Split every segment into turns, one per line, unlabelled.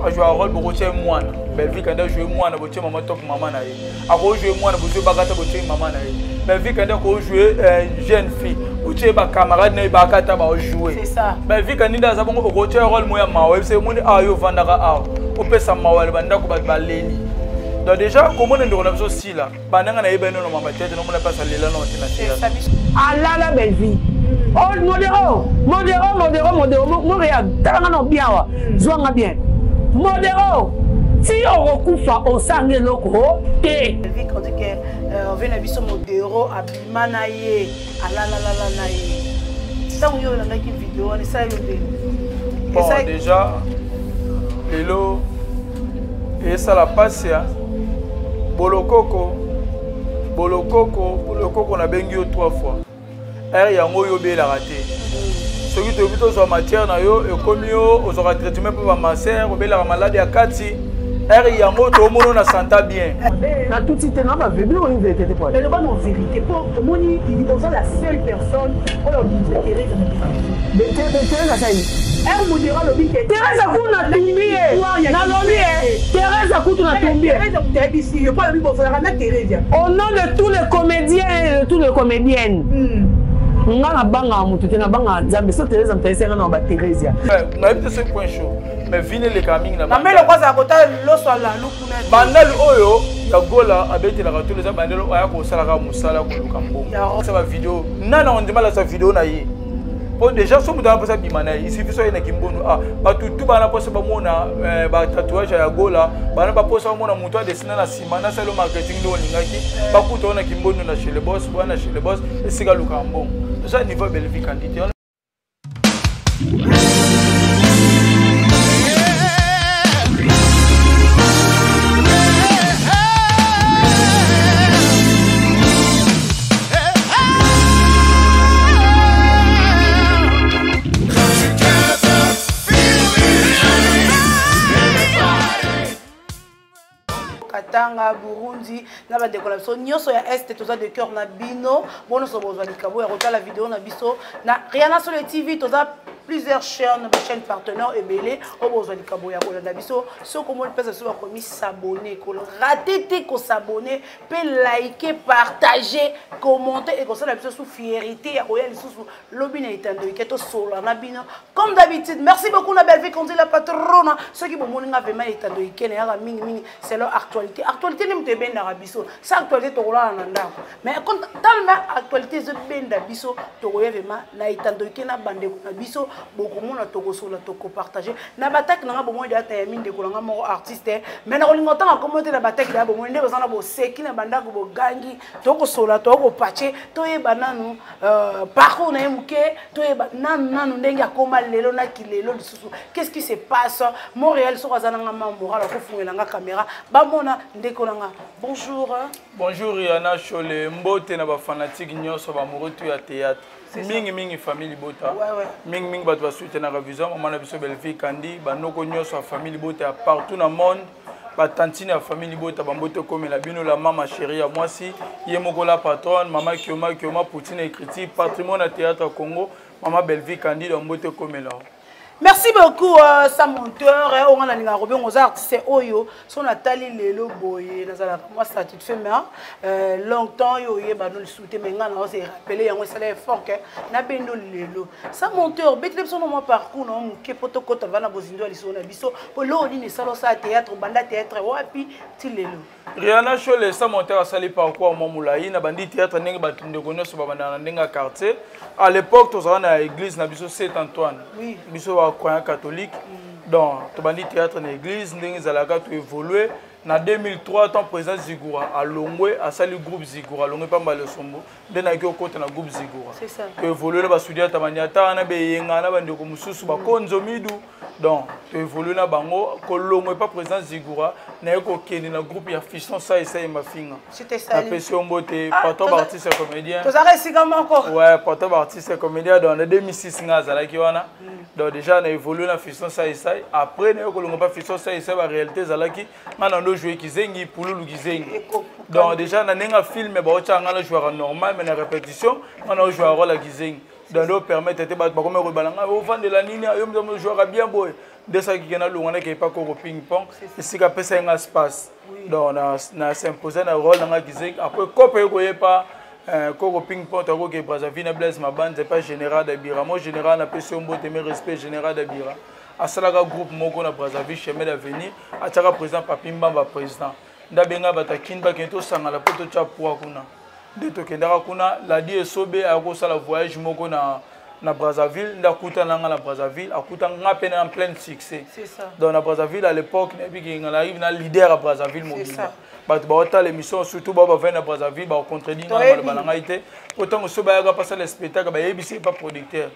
a joué un rôle pour jouer moine. Belvi quand a joué moine pour jouer maman top maman naïe. A joué moine pour jouer bagata pour jouer maman naïe. Belvi quand a joué jeune fille pour jouer ba camarade naïe bagata ba jouer.
C'est ça.
Belvi quand il a ça pour jouer un rôle moyen mawe. C'est mon ayo vandara aw. On peut ça mawe le banda ko ba baleni. Donc déjà comment on est dans la aussi là. Bandanga naïe ben non maman tête non on a pas ça là non c'est
ah là la belle vie. Oh, modéro, talanga bien wa, zwanga bien. Modéro, si on recouffa au sangue loko, té. Vu qu'on dit que on vient d'habiter modéro, abima naie, ala la naie. Ça on y a une vidéo, on essaye de.
Bon déjà, hello, et ça la passe ya. Bolokoko, on a bengi 3 fois. Er yango yo be la raté. Ce qui te plutôt sur matière na yo et comme yo aux aura traitement pour ma sœur be la maladie à kati. Er yango to mono na santa bien.
Na tout site na ba vébé on vérité pour. Mais pas non vérité pour moni il est la seule personne pour leur dire Thérèse. Mais Thérèse ça y. Er modéra le bique. Thérèse a coup na tombier. Na lombier. Thérèse a coup na tombier. Thérèse a coup ici, pas le bon faire na Thérèse. Au nom de tous les comédiens et de toutes les comédiennes. Ngana banga mutu tena banga nzambe so Thérèse mtaisera na ba Thérèse.
Na habite ce point chaud. Mais vine les camings na.
Mais le quoi ça kota lo so la lukuna.
Bandal oyo ya gola abete la ratu les bandel aya ko sala ka musala ko lukambo. Ça va vidéo. Nana on demande sa vidéo na yi. Bon déjà so mutu na ça bimana il suffit so ina kimbono ah ba tutu bana posa ba mona ba tatouage ya gola bana ba posa mona mutu a dessiner na simana ça le marketing do lingaki ba kuto na kimbono na chez le boss bana chez le boss et siga lukambo. Ça niveau Belvi quantité.
Katanga, Burundi, na ba décollation nyonso ya est toza de cœur na bino bono so bozwa likabo ya kota la vidéo na biso na Rihanna sur le TV toza plusieurs chaînes partenaires et belé au bozwa likabo ya kota na biso so comment pesa so ba komi s'abonner ko rater te ko s'abonner pe liker partager commenter et ko ça la biso sous fierté ya koya lisusu lobi na itando iketo solo na bino comme d'habitude. Merci beaucoup na Belvi qu'on dit la patronne ceux qui bomoni nga vraiment itando ikene ya mingi c'est leur actualité ni mte benda biso ça actualité to rola na ndako mais quand tellement actualité ze benda biso to roya vraiment na itando ikena bande na biso beaucoup mona to ko sola to ko partager na batak na bo mo de ata mine de ko nga mo artiste mais na kolinga tanga commenter na batak ya bo mo ndeko sana bo seki na bandako bo gangi to ko sola to ko patcher to ye bananu parcours na muke to ye nanu ndenge akoma lelo na kilelo lisusu qu'est-ce qui se passe Montréal so kazana nga moral ko fungela nga caméra ba mona ndeko nanga bonjour.
Bonjour Rihanna Chole mbote na ba fanatique nyonso ba murutu ya théâtre mingi famille bota mingi bato ba soutenir na vision maman na biso Belvi Kandi banoko nyonso ya famille bota partout na monde ba tantine ya famille bota ba mbote comme la bino la maman chérie ya moi si yemoko la patronne maman Kioma Poutine écriture patrimoine à théâtre Congo maman Belvi Kandi la mbote comme là.
Merci beaucoup sa monteur on a linga robé aux artistes oyo son atali lelo boye nazala moi statut fait longtemps yo yeba no souté menga na se rappeler yango ça les fort que na bendo lelo sa monteur betlem son mon parcours no muke potokota vana bozindo aliso na biso po lo ni salo sa théâtre banda théâtre wapi ti lelo
Rihanna Chole sa monteur a sali parcours mo moulayi na bandi théâtre ndenge batunde kono so babanda ndenge quartier à l'époque tozana na église na biso Saint Antoine
oui
biso croyant catholique donc to bandi théâtre na église ndenge zalaka to évoluer na 2003 tant président Zigura à Longwe a sali groupe Zigura Longwe pamba le sombo de na ki okota na groupe Zigura
c'est ça
to évoluer ba studio tamanyata na be yenga na bande ko mususu ba konzo midu donc to évoluer na bango ko Longwe pas président Zigura na ko keni na groupe ya fiston ça et ça et ma finga
c'était ça
la pression beauté patron artiste et comédien
to zaka sigama encore
ouais patron artiste et comédien dans 2006 nga zalaki wana donc déjà na évolué na fiston ça et ça après na ko Longwe pas fiston ça et ça ba réalité zalaki ngana jouer kizengi pululu kizengi donc déjà na nenga film ba ochanga na joueur normal mais na répétition on a joué rôle à kizengi donc nous permettre te ba comme rebalanga au vendre la nini yo mzo joueur bien boy de ça qui na longana ke pas ko ping pong ici ka pesa un espace donc na s'imposer na rôle nga gizek après cope ko yepa ko ping pong to ko ke Brazzaville na Blaise Mabande c'est pas général d'Abira moi général na pesa mbo te respect général d'Abira asalaka groupe moko na Brazzaville chemin d'avenir ataka président Papimba ba président ndabenga batakin ba kento sangala poto cha poa kuna de to kendaka kuna la die sobe ako sala voyage moko na Brazzaville ndakuta nanga na Brazzaville akuta ngapena en plein succès
c'est ça
donc na Brazzaville à l'époque na biki ngala arrive na leader à Brazzaville mobile ba ta l'émission surtout ba venir na Brazzaville ba contredire na balanga ité autant soba ya passer le spectacle ba yebisi pas producteur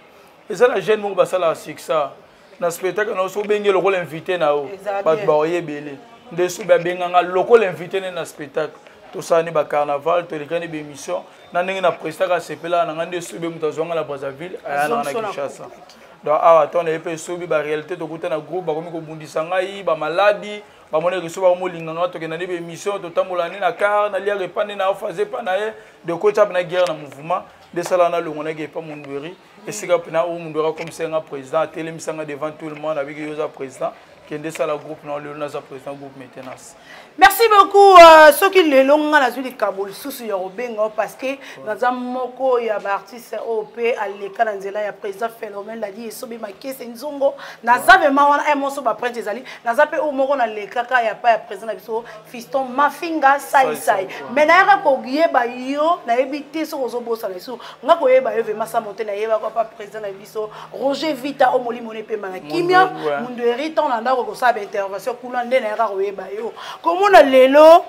et ça la jeune mo ba sala succès na spectacle na so bengi le rôle invité na o ba ba yebele de soba benga loko l'invité na spectacle tout ça ni ba carnaval to les be émission na ndenge na prestaka sepela na ngande sobe mutazwanga la Brazzaville ayana na Kinshasa donc attends et puis sobe ba réalité to kuta na groupe ba komi ko bundisa ngai ba maladie ba mona ke soba mo linganga to ke na be émission to tambola ni na car na lia repande na fazer pa na de ko tap na guerre na mouvement de sala na longo na ke pa mundweri et sika pena o mundwera comme c'est un président télémisanga devant tout le monde avec yoza président qui est ça le groupe non le nasa président groupe maintenance.
Merci beaucoup ceux qui le long na zuli Kaboul sous yobengo parce que dans un moko ya ba artiste OP aleka na nzela ya président phénomène la dit sobi makese nzongo na zabe mawana e moso ba prince ezali na zape o moko na lekaka ya pa ya président biso fiston mafinga sai mais na yaka ko yeba yo na ebité so ozobosa na so ngako yeba yo vema sa monter na yeba ko pa président na biso Roger Vita o molimo ne pe mana kimia mundu héritant na ndako ko sa intervention kula nde na yaka ko yeba yo comment na lelo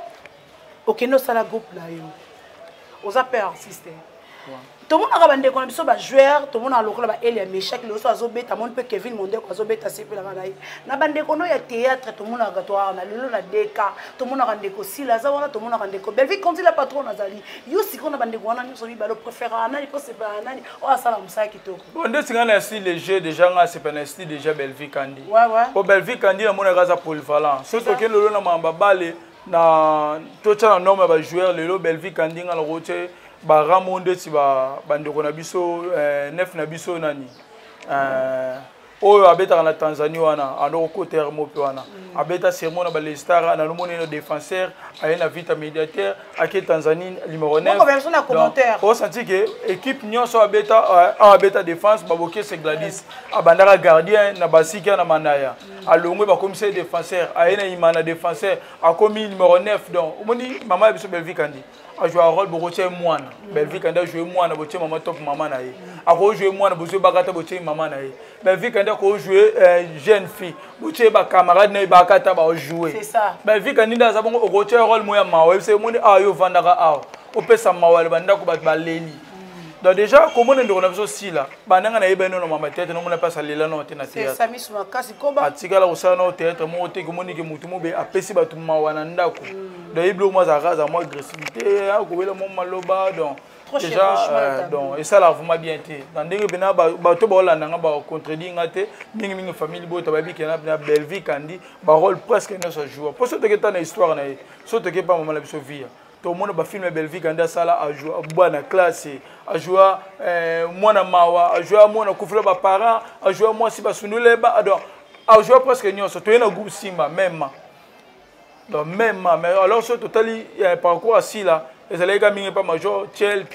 okeno sala groupe na yo oza pe artiste tout le monde a bandé qu'on a biso ba joueur tout le monde a lokola ba Elia Meshak le so azobeta mon pe Kevin Monde ko azobeta sepe la bana na bandé kono ya théâtre tout le monde a gatoire na lelo na deka tout le monde a bandé ko sila za wana tout le monde a bandé ko Belvi quand il la patron nazali yo siko na bandé ko wana nyoso bi ba le préféré na ko se ba nani o asala musaki kitoko
onde singana si léger déjà nga c'est pas style déjà Belvi Kandi
ouais
po Belvi Kandi na mona gaza polyvalent surtout que lelo na mamba bale na tocha na norme ba joueur lelo Belvi Kandi nga lo roche ba ramonde ti ba bandeko na biso nef na biso nani oyo abeta na Tanzanie wana ando ko termo pe wana abeta sermon na ba les stars na nomone no défenseur ayena vita médiateur ake Tanzanie numéro 9 on senti que équipe nyonso abeta défense baboke c'est Gladys abandara gardien na basika na manaya alongwe ba commissaire défenseur ayena imana défenseur akomi numéro 9 donc omoni mama biso Belvi Kandi a joué un rôle pour jouer moi. Belvi Kandi a joué moi pour jouer maman top maman naïe. A joué moi pour jouer bagata pour jouer maman naïe. Belvi Kandi a joué jeune fille pour jouer ba camarade naïe bagata pour jouer. C'est ça. Belvi Kandi a joué un rôle moi mawa. C'est moi ah yo vandara ah. O pesa mawa le banda ko ba leli. Donc déjà comment on a besoin aussi là. Bandanga na yebeno na mama tête non na pas salela non tena théâtre. C'est ça mi suma kasi koba. Atika la osana no théâtre mo te ko moni ke mutu mo be apesi ba tu mawa na ndako. Donc il bloque moi ça rase à moi agressivité a ko wela mo maloba donc déjà donc et ça là vraiment bien été. Dans ndenge bena ba to ba olanda nga ba contredire ngate mingi famille bo to ba bi kena na Belvi Kandi ba rôle presque ne se joue. Pour ce que tu na histoire na so te ke pas maman la biso vie. Tout le monde va filmer Belvi Kandi sala a jouer bonne classe a jouer moi na mawa a jouer moi na kufula ba parents a jouer moi si ba sunule ba donc a jouer presque nyonso to na groupe Simba même donc même mais alors ce total parcours assis là les allez gagner pas major tchel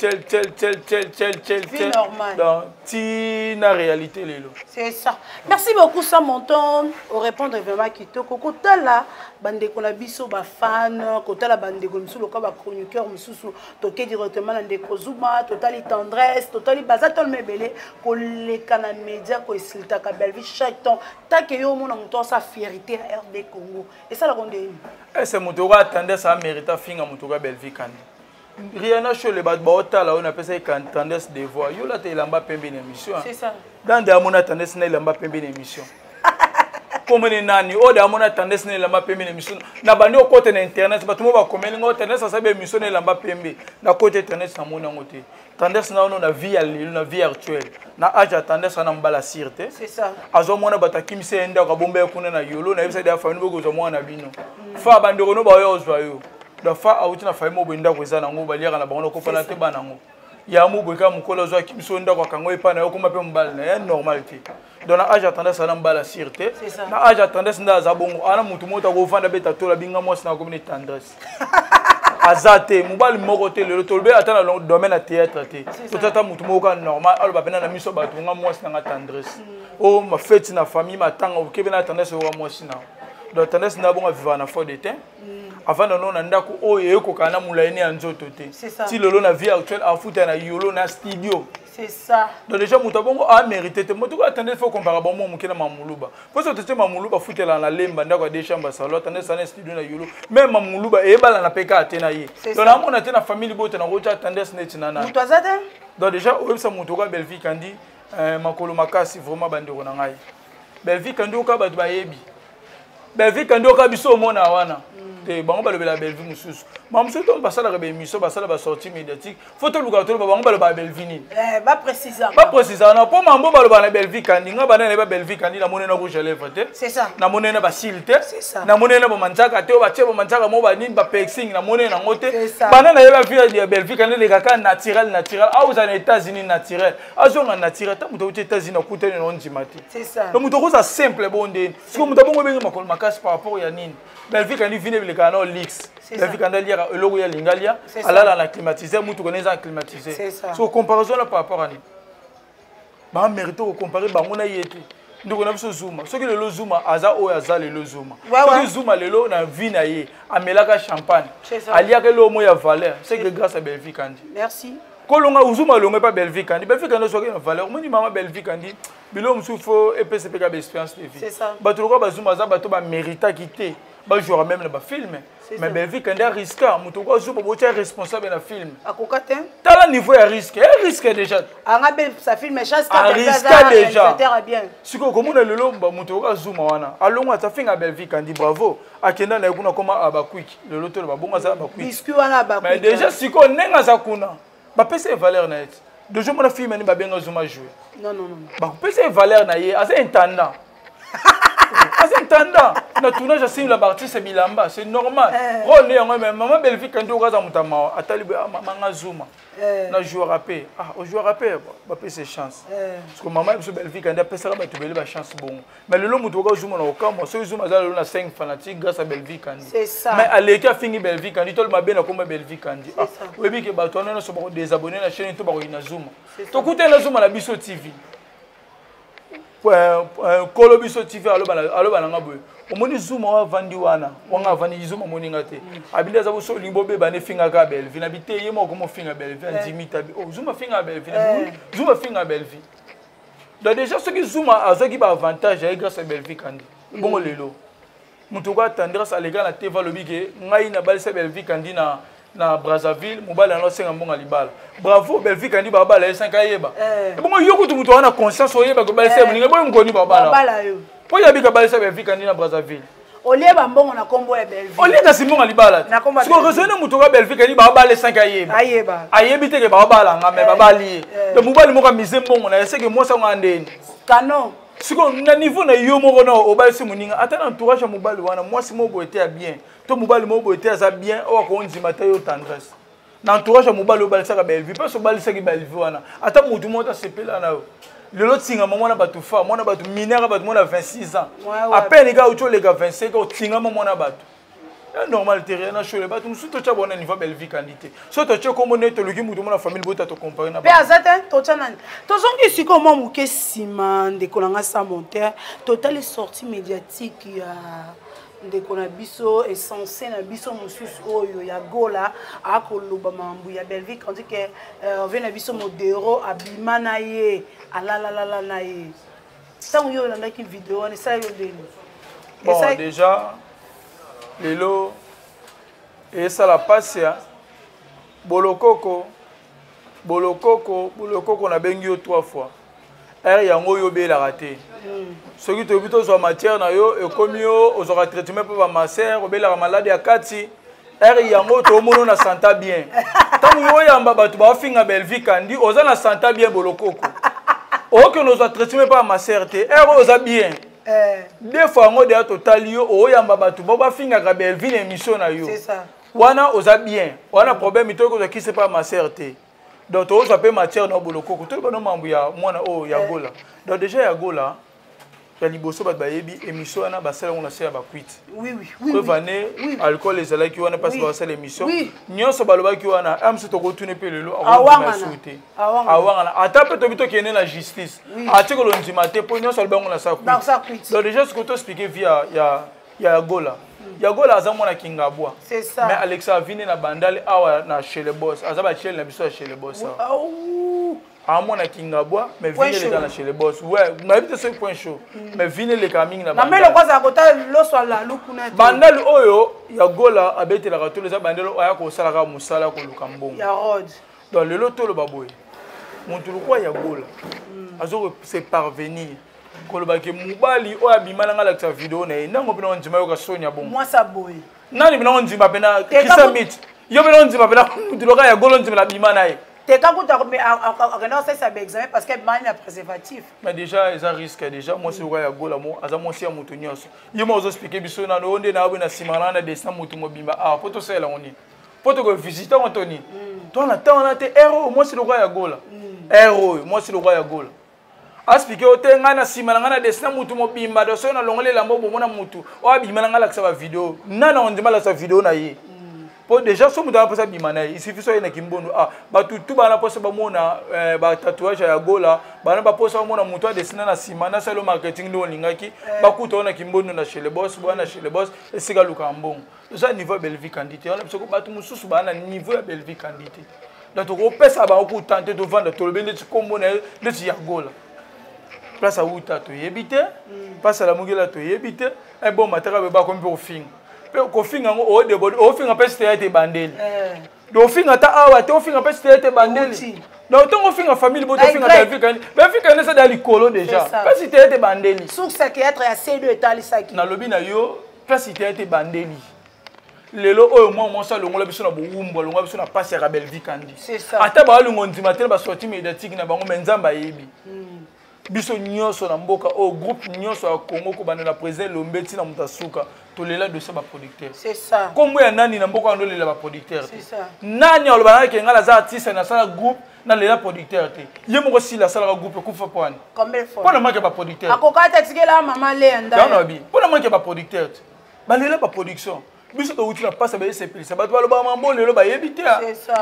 donc ti na réalité lelo
c'est ça. Merci beaucoup ça monton au répondre vraiment kitoko kota la bande ko la biso ba fan kota la bande ko msulo ka ba chroniqueur msusu toke directement na ndeko Zuma totali tendresse totali bazatol mebele ko le kana média ko isilta ka Belvi chaque temps ta que yo mona monton sa fierté à RD Congo et ça la ronde
et c'est motoka attendait ça mérite finga motoka Belvi Kandi rien n'a chaud les bad bota là on appelle ça tendance de voix yo la te lamba pembe une émission
c'est ça
dans des amona tendance na lamba pembe une émission comme ni nani o da amona tendance na lamba pembe une émission na bandi au côté na internet ba tout monde ba komeli ngo tendance ça be émission na lamba pembe na côté internet na mona ngote tendance na on a vie à l'île na vie actuelle na age tendance na mbala sirte
c'est ça
azo mona bataki se enda ka bombe kuna na yolo na bisa da fa no go zo mona bino fa bandi ko no ba yo zo yo da fa auti na fa mo bo ndako ezana ngo ba liaka na bango ko fana te bana ngo ya mo bo ka mukolo zo ki biso ndako ka ngo epana yo kuma pe mbala na ya normalité donc na âge attendance ana mbala sûreté na âge attendance nda za bongo ana mutu mota ko vanda beta tola binga mwasi na komine tendresse azate mobali moko te le tolbe atana dans domaine à théâtre te totata mutu moko normal alo ba pena na miso ba tunga mwasi na tendresse oh ma fête na famille ma tanga o kebe na tendresse o mwasi na donc tendresse na bongo vivre na fort de temps avant de non ndako o eko kana mulaini ya nzoto te si lolo na vie actuelle a futa na yolo na studio.
C'est ça.
Donc déjà Moutabongo a mérité. Moi tout cas attendez faut comparer bon moi mukina mamuluba. Parce que tu mamuluba fouté la lemba ndako des chambres salon attendez ça na studio na yolo. Même mamuluba e bala na peka atena yi. Donc na mona tena famille bote na rocha attendez net nana.
Mutwazata?
Donc déjà au ça mutoka Belvi kandi makolo makasi vraiment bandeko na ngai. Belvi kandi oka batu bayebi. Belvi kandi oka biso mona wana. Te bango balobela Belvi mususu. Ma mususu to basala ka be miso basala ba sortie médiatique. Photo lukato bango baloba Belvi ni.
Ba précisément.
Pas précisément. Na po mambo baloba na Belvi kandi nga bana na ba Belvi kandi na monena rouge à lèvres te.
C'est ça.
Na monena ba cils te.
C'est ça.
Na monena ba manjaka te o ba tie ba manjaka mo ba nini ba piercing na monena ngote. Bana na yeba vie ya Belvi kandi le kaka naturel. Ah aux États-Unis naturel. Azonga naturel ta muto aux États-Unis na kutene no ndimati.
C'est ça.
Le muto ko ça simple bonde. Si ko muto bongo benga makol makasi par rapport ya nini. Belvi kandi vine le canal Lix. Belvi kandi lira logo ya lingalia alala na climatiseur mutu connaît climatiseur.
C'est ça.
So comparaison là par rapport à ni. Ba mérite ko comparer bango na yete. Ndiko na biso Zuma. Soki le Zuma aza o aza le Zuma. Soki Zuma lelo na vie na ye amelaka champagne. Aliaka lo mo ya valeur. C'est que grâce à Belvi kandi.
Merci.
Kolonga Uzuma longa pas Belvi kandi. Belvi kandi soki na valeur. Moni mama Belvi kandi. Bilo msufo EPCPK expérience de vie.
C'est ça.
Bato ko ba Zuma za bato ba mérita quitter. Bah jouera même le film mais Belvi quand il risque muto ko zo bo responsable na film
akokate
tala niveau ya risque déjà
anga be sa film chance
ka déjà
bien
siko komona lelo muto ko zuma wana alonga ta finga Belvi quand dit bravo akenda na kuna koma aba quick lelo to ba bonga za ba quick
biscuit wana ba quick
mais déjà siko nenga za kuna ba pesa valeur na et de jour mon film ni ba benga zuma jouer
non
ba pesa valeur na ye asa intendant. C'est intendant. Na tournage assez la partie c'est bilamba, c'est normal. Rôle né même maman Belvi quand on regarde mutama atali manga Zuma. Na joueur rapé. Ah, au joueur rapé ba pese chance. Parce que maman Belvi quand a pesa ba tubeli ba chance bon. Mais le lomo to Zuma na okamo, so Zuma za na 5 fanatiques grâce à Belvi quand.
C'est ça.
Mais aleki a fini Belvi quand tol mabe na comme Belvi quand. Ah, webi ke ba to na so ba désabonner na chaîne to ba ina Zuma. To kuta na Zuma na biso TV. Kolobiso TV aloba na boye omoni Zuma wa vandi wana wanga vandi Zuma moninga te abinda za boso limbo be bane finga ka Belvi na bite yemo ko mo finga Belvi andimita bi oh Zuma finga Belvi Zuma finga Belvi donc déjà ce que Zuma azaki ba avantage ya grâce à Belvi kandi bongo lelo muto ko tendresse alega na TV lobi ke ngai na balisa Belvi kandi na Brazzaville mobile na senga mbonga libala bravo Belvi kandi babala esanka yeba bongo yoko tu mutu wana conscience oyeba ko balisa muninga boy ngoni babala
yo
po yabi ka balisa Belvi kandi na Brazzaville
olieba mbongo na kombo ya Belvi
olieba simbonga libala siko raisonner mutu ka Belvi kandi babala esanka yeba ayebi te ke babala ngame babali de mobile moko mise mbongo na eseke mosa ngandeni
canon
siko na niveau na yo moko na obalisi muninga ata na entourage mobile wana mwasi moko était bien to mobile moko était za bien o ko ndima ta yo tendresse na entourage mobile obalisa ka Belvi parce obalisa ki Belvi wana ata mutu mota sepela na yo lelo tinga mona batu fa mona batu minera batu mona 26 ans à peine ga uto les gars 25 ans tinga mona batu c'est normal terrain na chole batu musu to cha bona niveau Belvi qualité so to che comme neto luki mutu mona famille bota to comparer na
pe azata to cha nani to zongi siko mo muke sima ndekolanga sa monter total sortie médiatique ya ndeko na biso essentiel na biso mususu oyo ya gola akoloba mambu ya Belvi quand dit que vient na biso modero abima na ye alala na ye tant yo na ki vidéo on ça yo deli
bon déjà lelo et ça la passe ya bolokoko na bengi yo 3 fois yango yo be la raté ce qui te bito sur matière na yo et comme yo aux aura traitement pour ma sœur be la malade ya kati yango to mono na santa bien tant yo yamba batu ba finga Belvi kandi oza na santa bien bolokoko o que nous a traitement par ma sœur te oza bien des fois ngo de total yo o yamba batu ba finga ka Belvi émission na yo
c'est ça
wana oza bien wana problème to ko qui c'est pas ma sœur te donc on s'appelle matière na bolokoko tout le monde mambu ya mwana o ya gola donc déjà ya gola ya liboso bato bayebi émission wana basala ngo na se ya bakwit
oui
vane alcool ezalaki wana parce que basala émission nyonso balobaki wana amso tokotune mpe lelo akomasute awangana ata mpe tobi tokende na justice ati kolondima te mpo nyonso alobango na sa kwit donc déjà ce que toexplike via ya gola yagola aza mwana kingabwa mais Alexa vini na bandali awa na chez le boss aza ba chez na biso chez le boss amona kingabwa mais vini le na chez le boss ouais na bité ce point chaud mais vini le coming na
bandali na mais le kwaza kota loso la lukuna
bandali oyo yagola abete la ratolo za bandali aya ko sala ka musala ko lukambongo
ya rod
dans le loto le baboy montu kwa yagola azo se parvenir kolobaki mubali oya bimana ngala ka video na nango bino ndima yo ka sonya bon
moi ça boy
nani bino ndima pena kisa mit yo bino ndima pena ndiloka ya golo ndima la bimana ye
te ka kuta mais akenda ça ba examen parce que mani na préservatif
mais déjà ils a risque déjà moi c'est ya gola mo aza mo si ya mutu nyonso yimo ozo expliquer biso na onde na bina simana na destin mutu mobimba poto sela ngoni poto ko visiter Anthony toi na temps na te héros moi c'est le roi ya gola héros moi c'est le roi ya gola aspike otenga na sima na desina mutu mobimba do so na longole lambo bomona mutu o abima na ngala ksa ba video nana ondima la sa video na ye po déjà so mutu aposa bima na ye isifi so na kimbondo batutu bana posa bamona ba tatouage ya gola bana ba posa bamona mutu a desina na sima na salo marketing ndo lingaki bakuta ona kimbondo na chez le boss bwana chez le boss esika luka mbongo ça niveau Belvi candidate on a parce que batu mususu bana niveau ya Belvi candidate donc on pesa ba ko tenter de vendre to le bende kombo na le ya gola place à Outa to yebite place à la Mugela to yebite et bon matériel ba comme pour fin pe ko fin ngo o de body o fin a peste te bandeli do fin ata awa te o fin a peste te bandeli donc ton fin a famille bo to fin a Belvi kan ça dans likolo déjà parce que te bandeli
sur ce qui être à C2 état lisaki
na lobi na yo place te bandeli lelo oyo moi ça longola biso na boumbo longola biso na passe ya Belvi kandi
c'est ça
ata ba lungo ndima te ba sortie médiatique na bango menzamba yebi biso nyonso na mboka o groupe nyonso ya Congo ko bana na président Lombeti na mutasuka to lela de ça ba producteur
c'est ça
comme ya nani na mboka ndo lela ba producteur
c'est ça
nani olobana ke ngala za artiste na sala groupe na lela producteur te ye moko si la sala groupe ko fa poane
combien fois
pona manke ba producteur
akokata tikela mama Lenda
ya bi pona manke ba producteur ba lela ba production biso to uti na passe ba SPL ça ba to ba mambo lelo ba yebite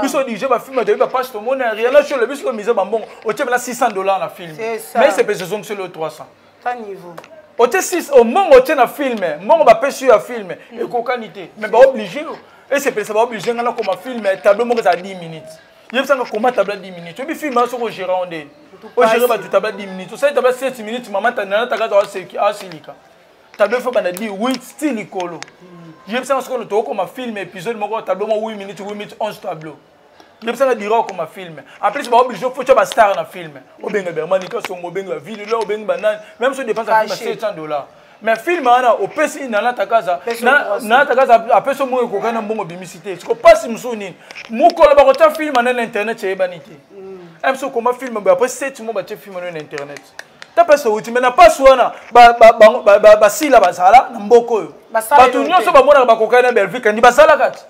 biso DJ ba film de ba passe to mona rien là sur le biso mise ba mbongo o tshebela $600 na film mais c'est pesé sur le 300
ta niveau
o tshé 6 au mongo o tshé na film mongo ba pesi ya film et ko qualité mais ba obligé et c'est pesé ba obligé ngana comme film tableau mongo za 10 minutes yebisa nga comment tableau 10 minutes bi film so ko gérer onde o gérer ba tableau 10 minutes ça tableau 7 minutes maman ta na ta ga za silika tableau faut ba na 10 8 style ikolo je sais pas ce qu'on a comme film épisode mon tableau 8 minutes 11 tableaux je sais pas dire comme film en plus pas obligé faut tu as star dans film obenga bermanika songo obenga ville là obenga banane même si dépense à $700 mais film ana au pesi na la takaza na takaza après ce mot ko kana mbongo bimicité ce ko passe musoni mukolo ba ko ta film na internet chez banité même si comme film après 7 mois ba te film na internet ta pesa uti mena paswana ba sila basala na mboko yo batu nyonso ba mona ba kokana Belvi kandi basala kati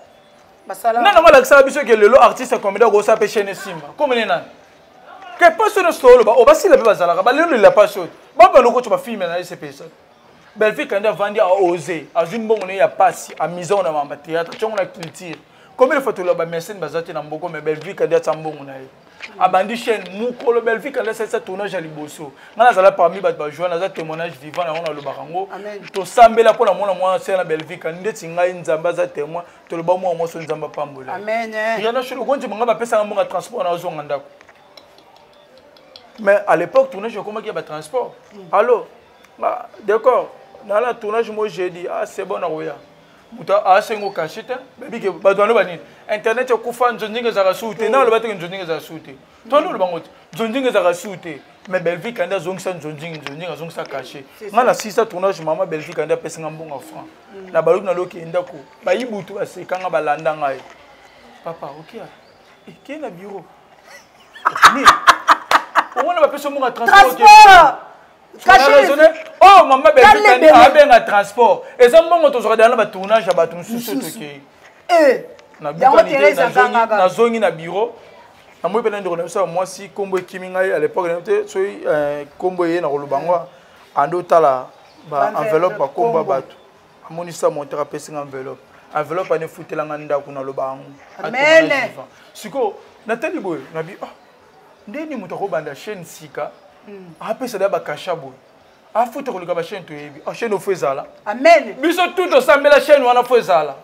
basala nana ngala kisala biso ke lelo artiste comédien go sa pe chaîne simba comme nena ke pasona solo ba o basila pe basala ba lelo la pasona ba loko to ba film na SPS Belvi kandi avandi a oser azun bongo ne ya pasi a maison na mamba théâtre chongo na culture comme il faut to la ba mécène bazati na mboko mais Belvi kandi atambongo na ye abandi chaîne mukolo Belvi quand c'est ça tournage à liboso ngana zala parmi ba jouer na za témoignage vivant na ona lo barango to sambela pona mona mwa c'est na Belvi quand ndeti ngai nzamba za témoin to lo ba mwa mwa so nzamba pambola
amen
yana sholo konji manga ba pesa ngamba transport na zo ngandako mais à l'époque tournage comment qu'il y a ba transport allô d'accord dans la tournage moi j'ai dit c'est bon na roya muta asengo kashita baby ke badwana banini internet okufa njonjinga za rasute na lo batenge njonjinga za rasute tono lo bangoti njonjinga za rasute mais Belvi kanda zongisa njonjinga zongisa caché ngana sisa tournage mama Belvi kanda pesa ngambonga franc na baluki na loki ndako bayibutu basekanga balanda ngai papa OK et na bureau ni on a pas pesa monga transport oh maman Belvi kandi abenga transport et ça mbongo to zora na tournage ya batu nsusu toke na na zongi na bureau na moi pe ndeko na ça moi si kombo ekimi ngai à l'époque na te so kombo ye na kolubangwa ando tala ba enveloppe ba komba bato amonisa monteur apesi enveloppe enveloppe ane futelanga ndako na lobango
amen
siko natali boy nabi ndeni muto ko banda chaîne sika apesa da ba kasha boy afuta ko lika ba chaîne to yebi chaîne ofezala
amen
biso tout osambela chaîne wana fezala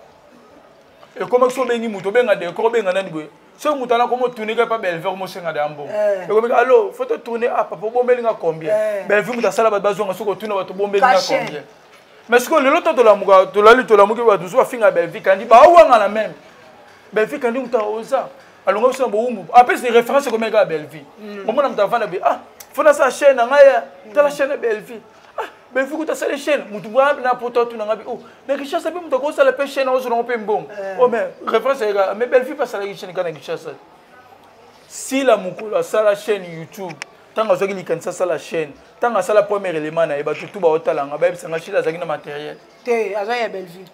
et comment so bengi muto benga de ko benga nani boy so muto ana ko mo tourner pas Bellevue mo senga de ambo et comme allo faut te tourner papa bombelinga combien Bellevue muta sala ba bazonga so ko tourner ba to bombelinga combien mais ce que le lot de la muga to la lutte la muga ba toujours finga Bellevue kandi ba wanga la même Bellevue kandi muta oza alonga so bo umu après c'est référence comme gars Bellevue moment na muta vana be fona sa chaîne ngaya ta la chaîne Bellevue Bellevue kuta sa chaîne mutu ba na poto tu ngabi mais Kinshasa be muta ko sa la chaîne ozo na pe mbom mais référence gars mais Bellevue pas sa la chaîne kana Kinshasa si la mukula sa la chaîne YouTube tant que il kanisa sa la chaîne tant que ça la premier élément na ba tout ba otalanga ba bisanga chila zaki na matériel
te azaya Bellevue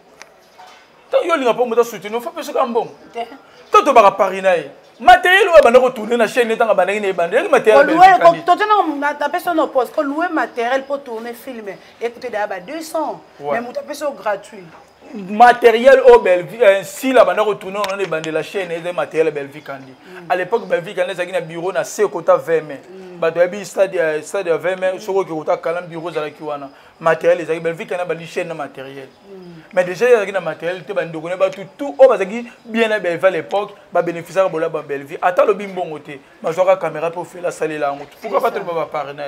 tant yo linga po muta soutenir faut pesa ka mbom te to ba Paris na matériel o ba na ko tourner na chaîne tant que ba na bande matériel
louer to tena na personne no poste ko louer matériel pour tourner film écoutez d'aba 200 mais muta pesa gratuit
matériel au Bellevue si la bande retourner on est bande la chaîne et des matériel Bellevue kandi à l'époque Bellevue kandi zaki na bureau na C kota 20 mai bato yabi stade 20 mai soko ki kota kalam bureau za la kiwana matériel zaki Bellevue kandi ba li chaîne na matériel mais déjà zaki na matériel te bande ko ba tout o bazaki bien na Bellevue à l'époque ba bénéficiaire bola ba Bellevue ata lo bimbongo te bazoka caméra pour faire la salle la ngoto pourquoi pas te ba parler na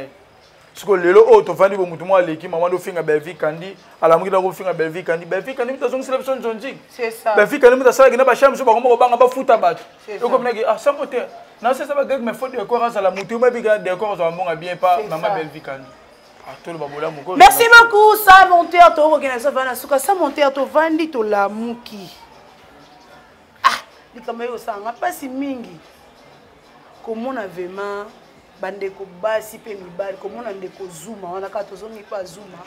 parce que lelo o to fandi bo mutu mo aleki maman do finga Bellevue kandi ala mukida ko finga Bellevue kandi mutazong selection zonji
c'est ça
Bellevue kandi mutasala kina ba chambre so ba ko banga ba futa bato e ko mnaki sans côté na c'est ça ba gag me faut de décor à la mutu ma biga décor zo mbonga bien pas maman Bellevue kandi to lo babola muko
merci beaucoup ça monteur to ko ça va na suka ça monteur to vandi to la muki likama yo sanga pasi mingi komona vraiment bandeko basi pe mibali komona ndeko zuma wana ka tozongi pa zuma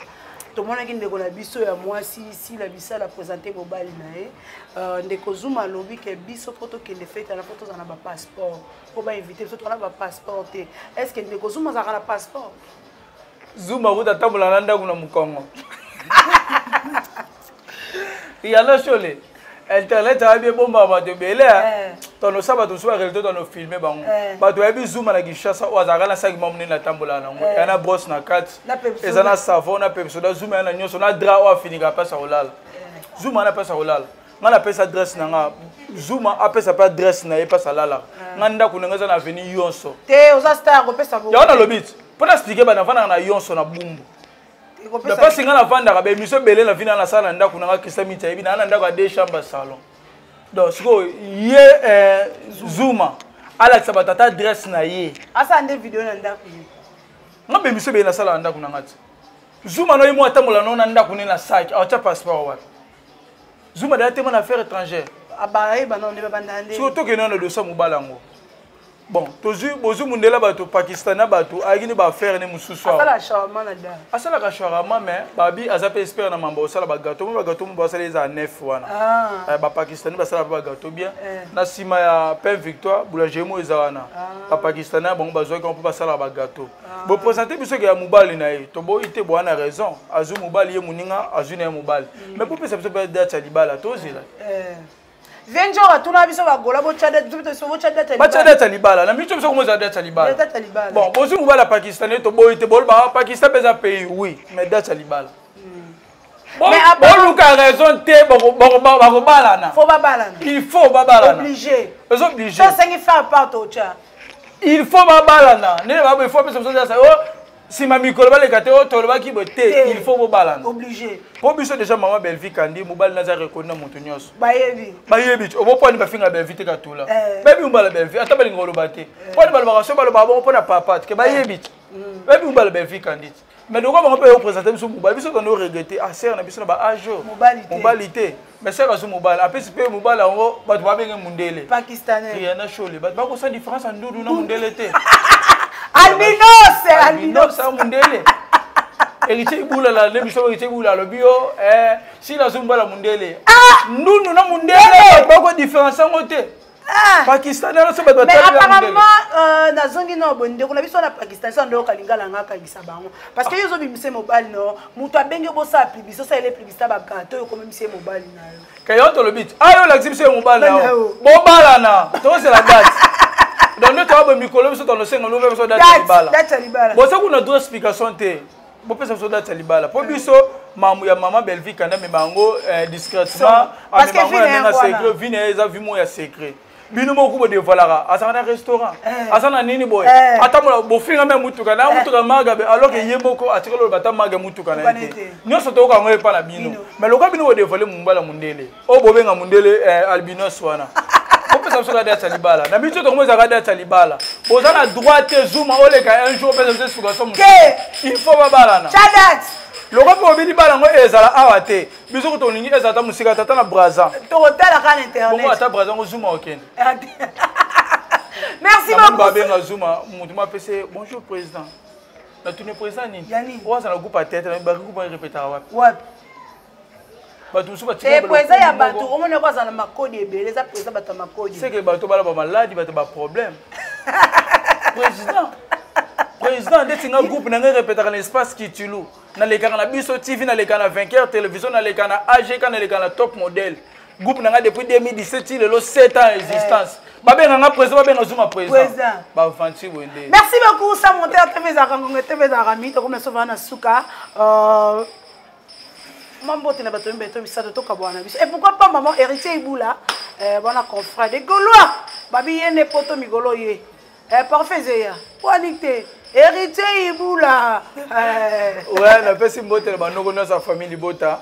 tomona ki ndeko na biso ya mwasi si la bisa la présenter mobali na ndeko zuma lobi ke biso poto kende fete na photo za na ba passeport ko ba inviter biso to na ba passeport est-ce que ndeko zuma za na passeport
zuma ko tatambola na ndako na mukongo yana chole internet a bien bomba ba de bele tono saba to soir réalité dans nos filmer bango ba to yabi zoom na Kinshasa o azaka na 5 momni na tambola na ngo yana brosse na 4 ezana savon na pepso da zoom na nyoso na dra o afinika pesa olala zoom na pesa olala ngana pesa dress na nga zoom a pesa pas dress na e pesa lala nganda kunenga na avenue yonso
te oza star ko pesa bo
ya na lobit pour expliquer ba na vana na yonso na bumbu le passing na vanda ba mission belé na vina na sala ndako na Christami taibi na ndako a deux chambres salon donc siko ye zuma ala sabatata dress na ye
asa ande vidéo na ndako ye
ngabe mission belé na sala ndako na ngati zuma no yimo atambola no na ndako ni na sac acha passeport wa zuma da témoin affaires étrangères
abaye bana on ba bandande
surtout que non de ça mubalango bon tozu bozu mundela bato Pakistan bato agini ba faire ne mususu
asala shawarma na da
asala ka shawarma mais babi azape espère na mambo osala ba gâteau mo basala za 9 wana ba Pakistan basala ba gâteau bien na sima ya Père Victoire boulanger mo ezawana ba Pakistan bon bazo ko basala ba gâteau bo présenter biso ya mobali na ye to bo ite bo na raison azu mobali ye muninga azu na mobali mais pour pesa biso ba date ya libala tozela
Venjora tuna biso ba gola bo chada talibala.
Ba chada talibala. Na micho biso komoza date talibala.
Date talibala.
Bon, bozu mubala pakistanais to boy te bol ba Pakistan pesa pays oui, mais date talibala. Bon, bon luka raison te bako balana.
Faut ba balana.
Il faut ba balana.
Obligé.
Ils obligé.
Ça c'est faire part au cha.
Il faut ba balana. Ne ba il faut pesa biso ça. Si ma mikolo ba le kate o toloba ki bote, il faut ba balana.
Obligé.
Pour biso déjà maman Bellevue kandi mobali naza reconnaître moto nyos.
Bayebi.
Bayebi. Obo poni ba finga Bellevue te katula. Baby umbala Bellevue ata balingo lobate. Poni ba ba so ba ba bon pona papa ke bayebi. Baby umbala Bellevue kandi. Mais donc on peut représenter biso mobali biso on regretter ah ser na biso na ba ajo. Mobalité. Mais c'est raison mobile. Après c'est pas mobile on va ba benga mundele.
Pakistanais.
Il y en a chole. Ba ko sa différence en ndudu na mundele te.
Albinos
ça mundele. Héritier boula la l'émission héritier boula le bio si la zumba la mundele. Nous na mundele pas ko différence en côté. Pakistanais là,
mais apparemment, nazongi no bonde, on a vu sur la Pakistan, ça ndo kalingala ngaka gisabango. Parce que yo zo bimise mobile no, mutu abenge bo sa publicité, ça ele publicité ba gato, comme bimise mobile na yo.
Kayo to le bit. Ah yo la bimise mobile na yo. Bon balana, to c'est la date. Donc nous toi bon mikolo biso to no senga no biso date libala.
Date libala.
Bon ça qu'on a deux explications té. Bon pesa so date libala. Po biso mamu ya maman Belvi kana me bango discrètement,
parce que
na secret, vine eza vimo ya secret. Bino moko de volara asana restaurant asana nini boy atamola bofinga me mutuka na mutuka maga alors que yemoko atikolo bata maga mutuka na ete nyoso to ka ngoye pa na bino mais loka bino de voler mumbala mundele o bobenga mundele albinos wana on peut s'assurer d'être salibala na biso to ngoza d'être salibala bozana droite zoom oleka un jour peut être explication il faut babala na
chadat
loko po bini bala ngo ezala awate biso ko to ningi ezata musika tata na braza
to hôtel ka internet
bon ata braza ngo zoom okene
merci beaucoup
babenga zuma mutu ma pese bonjour président na tune président ni wa ça na groupe à tête na ba groupe répéter
wapi
batu suba
tike président ya batu o mona kwa za na makodi ebele za président bata makodi
c'est que batu bala ba maladi batu ba problème président ndetsinga groupe na répéter na espace Kitulu na lekana na biso TV na lekana 20h télévision na lekana AG na lekana top modèle groupe na depuis 2017 il est 7 ans existence babenga nga président babenga zuma président ba fanti wende
merci beaucoup ça monteur TV za kangongo TV za rami to comme ça na suka mambo tena bato mbeto bisato to kabwana biso et pourquoi pas maman héritier Ibula bona confrère de Gaulois babi yene poto migolo ye parfait zeya poinité héritier Ibula
ouais na pesi mbote ba noko na sa famille Bota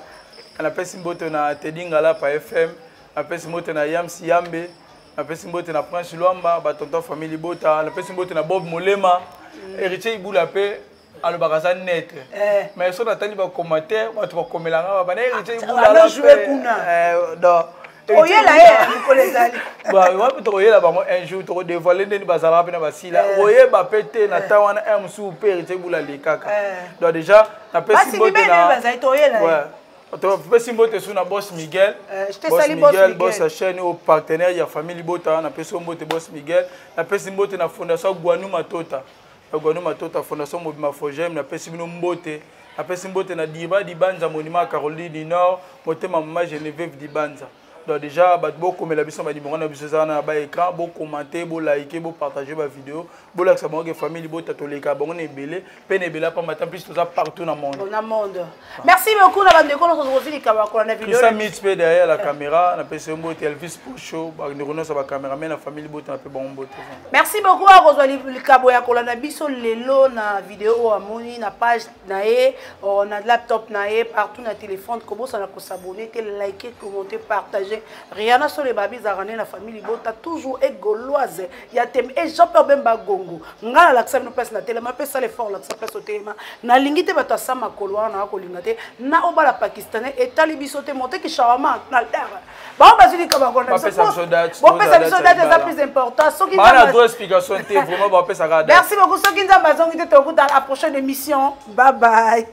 na pesi mbote na Tedinga la pa FM na pesi mbote na Yamsi Yambe na pesi mbote na Prince Luamba ba tonton famille Bota na pesi mbote na Bob Molema héritier Ibula pe alo bakaza net mais so na tali ba commentaire ba to komelanga ba na héritier Ibula la
jouer kuna
non
oyela ye kolezali
ba wa to oyela ba mo un jour to dévoiler ndeni bazala pe na basila oyeba pété na tawana msu pe héritier Ibula lekaka donc déjà na pesi mbote na ouais to pesi mbote suna boss Miguel boss a chaîne au partenaire ya famille Bota na pesi mbote boss Miguel na pesi mbote na fondation Guanu Matota fondation Mobima Fogem na pesi bino mbote na pesi mbote na Dibanza monument Caroline du Nord motema mama Geneviève Dibanza donc déjà beaucoup mais la biso ba dibonga na biso na ba écran bo commenter bo liker bo partager ba vidéo bo la sa bonne famille Bota to leka bongo na ebele pe na ebele pa matin plus tout ça partout dans le monde
merci beaucoup na bande ko no so fili ka ba ko na vidéo
ça mit pe derrière la caméra na pesi mbote Elvis Pocho ba ndikono sa ba caméraman na famille Bota na pe bon mbote
merci beaucoup a kozwa likabo ya kolana biso lelo na vidéo amoni na page na ye na laptop na ye partout na téléphone ko bosa na ko s'abonner te liker commenter partager rien sur les babis à la famille Bota toujours et gauloise ya tem et Jean-Pierre Bemba Gongo ngala l'accent nous passe na télé ma pesa l'effort l'accent passe au téléma na lingite bato sama kolwa na ko lingate na obala pakistanais et talibisote monter ki shawama na terre ba bazili ka ba ko na bon pesa bisodat c'est plus important so ki
na deux explications té vraiment ba pesa ga
merci beaucoup so ki nza bazongi te to ku dans la prochaine émission bye bye.